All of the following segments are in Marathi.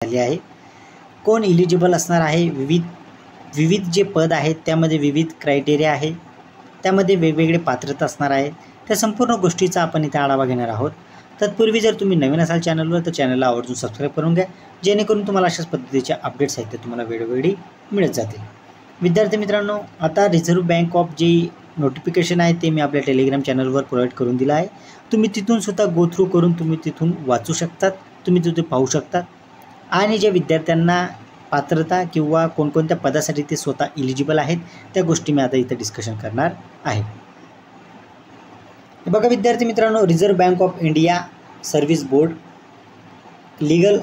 झाली आहे। कोण इलिजिबल असणार आहे, विविध जे पद आहेत त्यामध्ये विविध क्रायटेरिया आहे, त्यामध्ये वेगवेगळे पात्रता असणार आहे। त्या संपूर्ण गोष्टीचा आपण इथे आढावा घेणार आहोत। तत्पूर्वी जर तुम्ही नवीन असाल चॅनलवर तर चॅनलला आवर्जून सबस्क्राईब करून घ्या, जेणेकरून तुम्हाला अशाच पद्धतीचे अपडेट्स आहेत ते तुम्हाला वेळोवेळी मिळत जातील। विद्यार्थी मित्रांनो, आता रिझर्व्ह बँक ऑफ जी नोटिफिकेशन आहे ते मी आपल्या टेलिग्राम चॅनलवर प्रोव्हाइड करून दिलं आहे। तुम्ही तिथून सुद्धा गो थ्रू करून तुम्ही तिथून वाचू शकतात, तुम्ही तिथे पाहू शकतात। आणि जे विद्यार्थ्यांना पात्रता किंवा कोणकोणत्या पदासाठी ते स्वतः इलिजिबल आहेत त्या गोष्टी मी आता इथे डिस्कशन करणार आहे। बघा विद्यार्थी मित्रांनो, reserve bank of India service board legal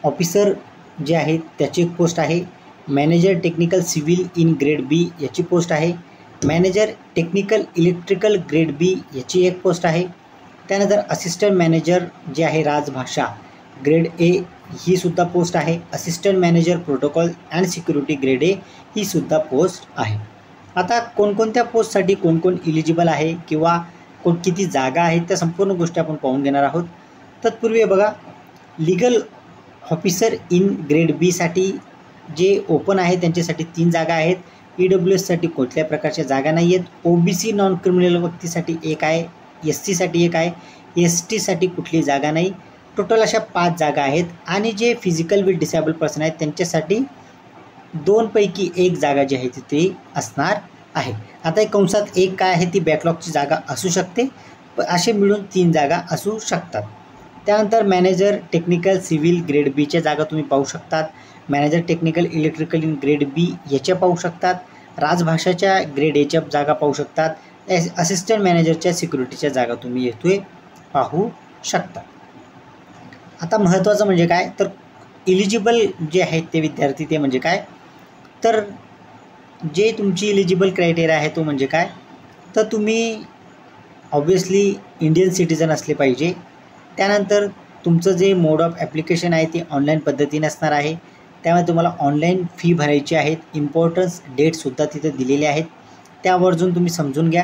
officer जे आहेत त्याची एक पोस्ट आहे। Manager technical civil in grade B याची पोस्ट आहे। Manager technical electrical grade B याची एक पोस्ट आहे। त्यानंतर असिस्टंट मॅनेजर जे आहे राजभाषा ग्रेड ए ही सुद्धा पोस्ट आहे। Assistant manager protocol and security grade A ही सुद्धा पोस्ट आहे। आता कोणकोणत्या पोस्टसाठी कोण इलिजिबल आहे किंवा किती जागा आहेत त्या संपूर्ण गोष्टी आपण पाहून घेणार आहोत। तत्पूर्वी बघा, लीगल ऑफिसर इन ग्रेड बी साठी जे ओपन आहे त्यांच्यासाठी 3 जागा आहेत। EWS साठी कुठल्या प्रकारच्या जागा नाही आहेत। OBC नॉन क्रिमिनल व्यक्तीसाठी 1 आहे, SC साठी 1 आहे, ST साठी कुठली जागा नाही। टोटल अशा 5 जागा आहेत। आणि जे फिजिकल विथ डिसेबल पर्सन आहेत त्यांच्यासाठी 2 पैकी 1 जागा जी आहे ती असणार आहे। आता एक कंसात 1 काय आहे ती बॅकलॉगची जागा असू शकते, असे मिळून 3 जागा असू शकतात। त्यानंतर मॅनेजर टेक्निकल सिव्हिल ग्रेड बीच्या जागा तुम्ही पाहू शकतात। Manager technical electrical in grade B याच्या पाहू शकतात। राजभाषाच्या ग्रेड एच्या जागा पाहू शकतात। असिस्टंट मॅनेजरच्या सिक्युरिटीच्या जागा तुम्ही येथे पाहू शकता। आता महत्त्वाचं म्हणजे काय तर इलिजिबल जे आहेत ते विद्यार्थी ते म्हणजे काय तर जे तुमची इलिजिबल क्रायटेरिया आहे तो म्हणजे काय तर तुम्ही ऑब्वियसली इंडियन सिटिझन असले पाहिजे। त्यानंतर तुमचं जे मोड ऑफ ॲप्लिकेशन आहे ते ऑनलाईन पद्धतीने असणार आहे। त्यामुळे तुम्हाला ऑनलाईन फी भरायची आहेत। इम्पॉर्टन्स डेटसुद्धा तिथे दिलेले आहेत, त्यावरून तुम्ही समजून घ्या।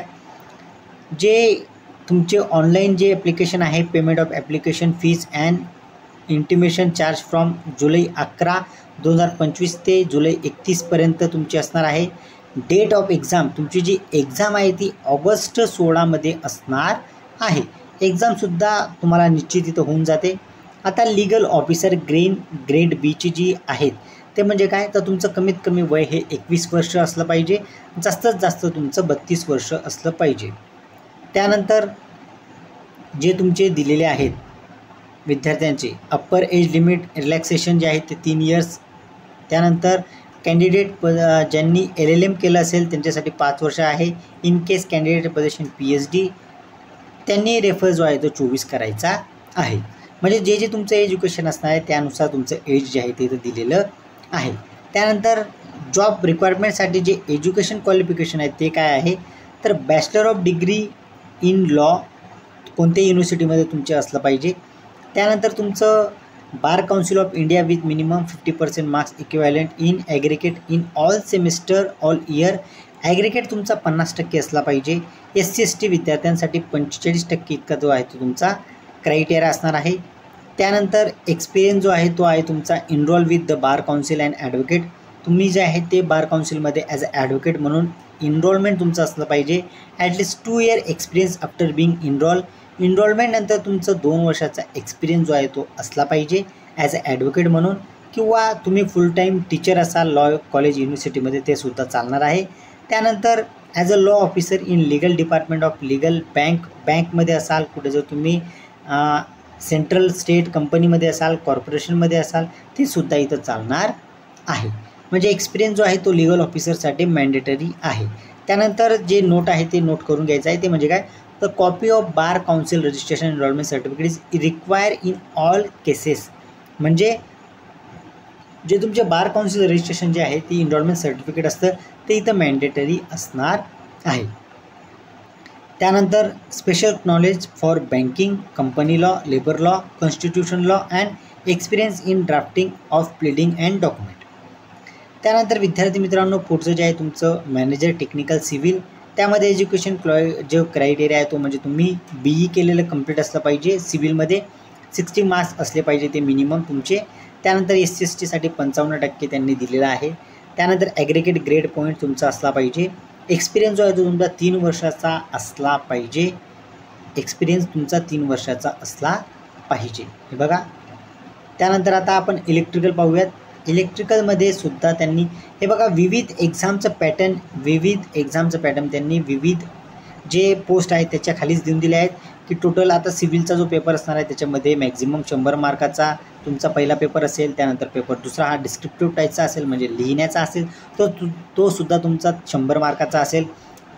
जे तुमचे ऑनलाईन जे ॲप्लिकेशन आहे payment of application fees and intimation charge from July 11, 2025 ते जुलै 31 पर्यंत तुमची असणार आहे। डेट ऑफ एक्झाम तुमची जी एक्झाम आहे ती ऑगस्ट 16 मध्ये असणार आहे। एक्झामसुद्धा तुम्हाला निश्चित इथं होऊन जाते। आता लीगल ऑफिसर ग्रेड बीची जी आहेत ते म्हणजे काय तर तुमचं कमीत कमी वय हे 21 वर्ष असलं पाहिजे, जास्तीत जास्त तुमचं 32 वर्ष असलं पाहिजे। त्यानंतर जे तुमचे दिलेले आहेत विद्यार्थ्यांचे अप्पर एज लिमिट रिलॅक्सेशन जे आहे ते 3 इयर्स। त्यानंतर कॅन्डिडेट ज्यांनी LLM केलं असेल त्यांच्यासाठी 5 वर्ष आहे। In case candidate position PhD त्यांनी रेफर जो आहे तो 24 करायचा आहे। म्हणजे जे तुमचं एज्युकेशन असणार आहे त्यानुसार तुमचं एज जे आहे ते इथं दिलेलं आहे। त्यानंतर जॉब रिक्वायरमेंटसाठी जे एज्युकेशन क्वालिफिकेशन आहे ते काय आहे तर bachelor of degree in law कोणत्याही युनिव्हर्सिटीमध्ये तुमचे असलं पाहिजे। त्यानंतर तुमचं bar council of India with minimum 50% marks equivalent in aggregate in all semester all year. Aggregate तुमचा 50% असला पाहिजे। SC ST विद्यार्थ्यांसाठी 45% इतका जो आहे तो तुमचा क्रायटेरिया असणार आहे। त्यानंतर एक्सपिरियन्स जो आहे तो आहे तुमचा enrol with the bar council and advocate. तुम्ही जे आहे ते बार काउन्सिलमध्ये ॲज अ ॲडव्होकेट म्हणून इनरोलमेंट तुमचं असलं पाहिजे। At least 2 year experience after being enrolment नंतर तुमचं 2 वर्षाचा एक्सपिरियन्स जो आहे तो असला पाहिजे ॲज अ ॲडव्होकेट म्हणून, किंवा तुम्ही फुल टाईम टीचर असाल लॉ कॉलेज युनिव्हर्सिटीमध्ये ते सुद्धा चालणार आहे। त्यानंतर as a law officer in legal department of legal बँकमध्ये असाल, कुठे जर तुम्ही सेंट्रल स्टेट कंपनीमध्ये असाल, कॉर्पोरेशनमध्ये असाल ते सुद्धा इथं चालणार आहे। म्हणजे एक्सपिरियन्स जो आहे तो लीगल ऑफिसरसाठी मॅन्डेटरी आहे। त्यानंतर जे नोट आहे ते नोट करून घ्यायचं आहे ते म्हणजे काय तर copy of bar council registration enrolment certificate is require in all cases. म्हणजे जे तुमचे बार काउन्सिल रजिस्ट्रेशन जे आहे ती एनरोलमेंट सर्टिफिकेट असतं ते इथं मॅन्डेटरी असणार आहे। त्यानंतर special knowledge for banking, company law, labour law, constitution law and experience in drafting of pleading and document. त्यानंतर विद्यार्थी मित्रांनो पुढचं जे आहे तुमचं मॅनेजर टेक्निकल सिव्हिल, त्यामध्ये एज्युकेशन जो क्रायटेरिया आहे तो म्हणजे तुम्ही BE केलेलं कंप्लीट असलं पाहिजे। सिव्हिलमध्ये 60 मार्क्स असले पाहिजे ते मिनिमम तुमचे। त्यानंतर SC/ST साठी 55% त्यांनी दिलेला आहे. त्यानंतर ॲग्रिगेट ग्रेड पॉईंट तुमचा असला पाहिजे. एक्सपिरियन्स जो आहे तो तुमचा 3 वर्षाचा असला पाहिजे. एक्सपिरियन्स तुमचा 3 वर्षाचा असला पाहिजे. हे बघा. त्यानंतर आता आपण इलेक्ट्रिकल पाहूयात. इलेक्ट्रिकलमध्ये सुद्धा त्यांनी हे बघा विविध एक्झामचं पॅटर्न त्यांनी विविध जे पोस्ट आहेत त्याच्या खालीच देऊन दिले आहेत की टोटल आता सिव्हिलचा जो पेपर असणार आहे त्याच्यामध्ये मॅक्झिमम 100 मार्काचा तुमचा पहिला पेपर असेल. त्यानंतर पेपर दुसरा हा डिस्क्रिप्टिव्ह टाईपचा असेल म्हणजे लिहिण्याचा असेल तो सुद्धा तुमचा 100 मार्काचा असेल.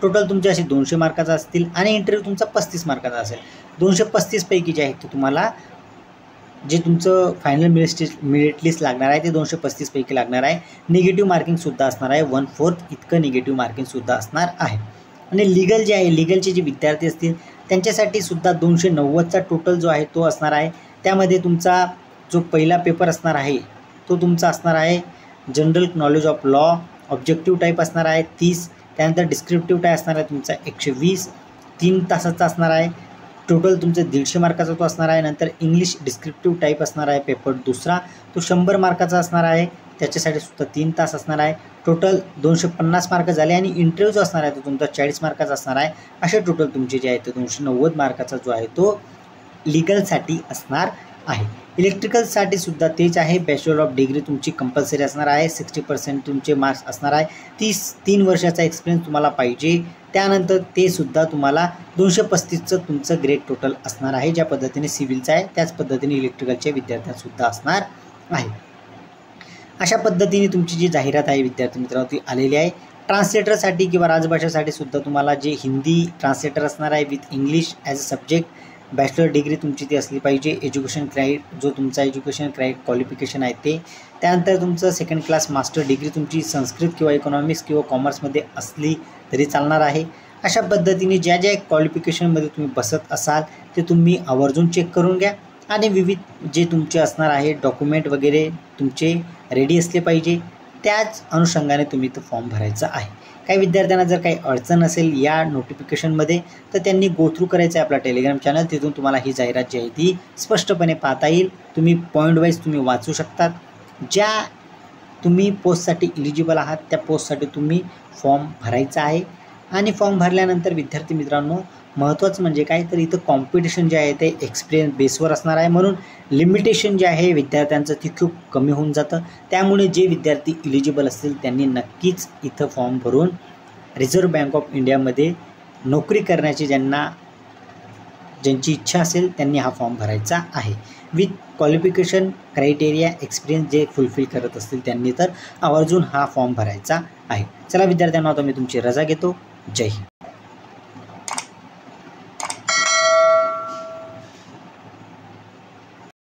टोटल तुमचे असे 200 मार्काचा असतील आणि इंटरव्ह्यू तुमचा 35 मार्काचा असेल. 235 पैकी जे आहे ते तुम्हाला जे तुमचं फायनल मेरिट लिस्ट लागणार आहे ते 235 पैकी लागणार आहे. निगेटिव्ह मार्किंगसुद्धा असणार आहे. 1/4 इतकं निगेटिव्ह मार्किंगसुद्धा असणार आहे. आणि लीगल जे आहे लीगलचे जे विद्यार्थी असतील त्यांच्यासाठी सुद्धा 290चा टोटल जो आहे तो असणार आहे. त्यामध्ये तुमचा जो पहिला पेपर असणार आहे तो तुमचा असणार आहे general knowledge of law. Objective type असणार आहे 30. त्यानंतर डिस्क्रिप्टिव्ह टाईप असणार आहे तुमचा 120. 3 तासाचा असणार आहे. टोटल तुमचं 150 मार्काचा तो असणार आहे. नंतर इंग्लिश डिस्क्रिप्टिव्ह टाईप असणार आहे पेपर दुसरा तो 100 मार्काचा असणार आहे. त्याच्यासाठी सुद्धा 3 तास असणार आहे. टोटल 250 मार्क झाले आणि इंटरव्ह्यू जो असणार आहे तो तुमचा 40 मार्काचा असणार आहे. असे टोटल तुमचे जे आहे ते 290 मार्काचा जो आहे तो लीगलसाठी असणार आहे. इलेक्ट्रिकलसाठी सुद्धा तेच आहे. बॅचलर ऑफ डिग्री तुमची कंपल्सरी असणार आहे. 60% तुमचे मार्क्स असणार आहे. 3 वर्षाचा एक्सपिरियन्स तुम्हाला पाहिजे. त्यानंतर ते सुद्धा तुम्हाला 235चं तुमचं ग्रेड टोटल असणार आहे. ज्या पद्धतीने सिव्हिलचं आहे त्याच पद्धतीने इलेक्ट्रिकलच्या विद्यार्थ्यांसुद्धा असणार आहे. अशा पद्धतीने तुमची जी जाहिरात आहे विद्यार्थी मित्रांनो ती आलेली आहे. ट्रान्सलेटरसाठी किंवा राजभाषेसाठी सुद्धा तुम्हाला जे हिंदी ट्रान्सलेटर असणार आहे with English as a subject. Bachelor degree तुमची ती असली पाहिजे. एज्युकेशन जो तुमचा एज्युकेशन क्वालिफिकेशन आहे ते. त्यानंतर तुमचं 2nd क्लास मास्टर डिग्री तुमची संस्कृत किंवा इकॉनॉमिक्स किंवा कॉमर्समध्ये असली तरी चालणार आहे. अशा पद्धतीने ज्या क्वालिफिकेशनमध्ये तुम्ही बसत असाल ते तुम्ही आवर्जून चेक करून घ्या. आणि विविध जे तुमचे असणार आहे डॉक्युमेंट वगैरे तुमचे रेडी असले पाहिजे. त्याच अनुषंगाने तुम्ही तो फॉर्म भरायचा आहे. काही विद्यार्थ्यांना जर काही अडचण असेल या नोटिफिकेशनमध्ये तर त्यांनी गो थ्रू करायचं आहे आपला टेलिग्राम चॅनल. तिथून तुम्हाला ही जाहिरात जी आहे ती स्पष्टपणे पाहता येईल. तुम्ही पॉईंट वाईज तुम्ही वाचू शकतात. ज्या तुम्ही पोस्टसाठी इलिजिबल आहात त्या पोस्टसाठी तुम्ही फॉर्म भरायचा आहे. आणि फॉर्म भरल्यानंतर विद्यार्थी मित्रांनो महत्त्वाचं म्हणजे काय तर इथं कॉम्पिटिशन जे आहे ते एक्सपिरियन्स बेसवर असणार आहे. म्हणून लिमिटेशन जे आहे विद्यार्थ्यांचं ती खूप कमी होऊन जातं. त्यामुळे जे विद्यार्थी इलिजिबल असतील त्यांनी नक्कीच इथं फॉर्म भरून रिझर्व्ह बँक ऑफ इंडियामध्ये नोकरी करण्याची ज्यांची इच्छा असेल त्यांनी हा फॉर्म भरायचा आहे. विथ क्वालिफिकेशन क्रायटेरिया एक्सपिरियन्स जे फुलफिल करत असतील त्यांनी तर आवर्जून हा फॉर्म भरायचा आहे. चला विद्यार्थ्यांना आता मी तुमची रजा घेतो. जय हिंद.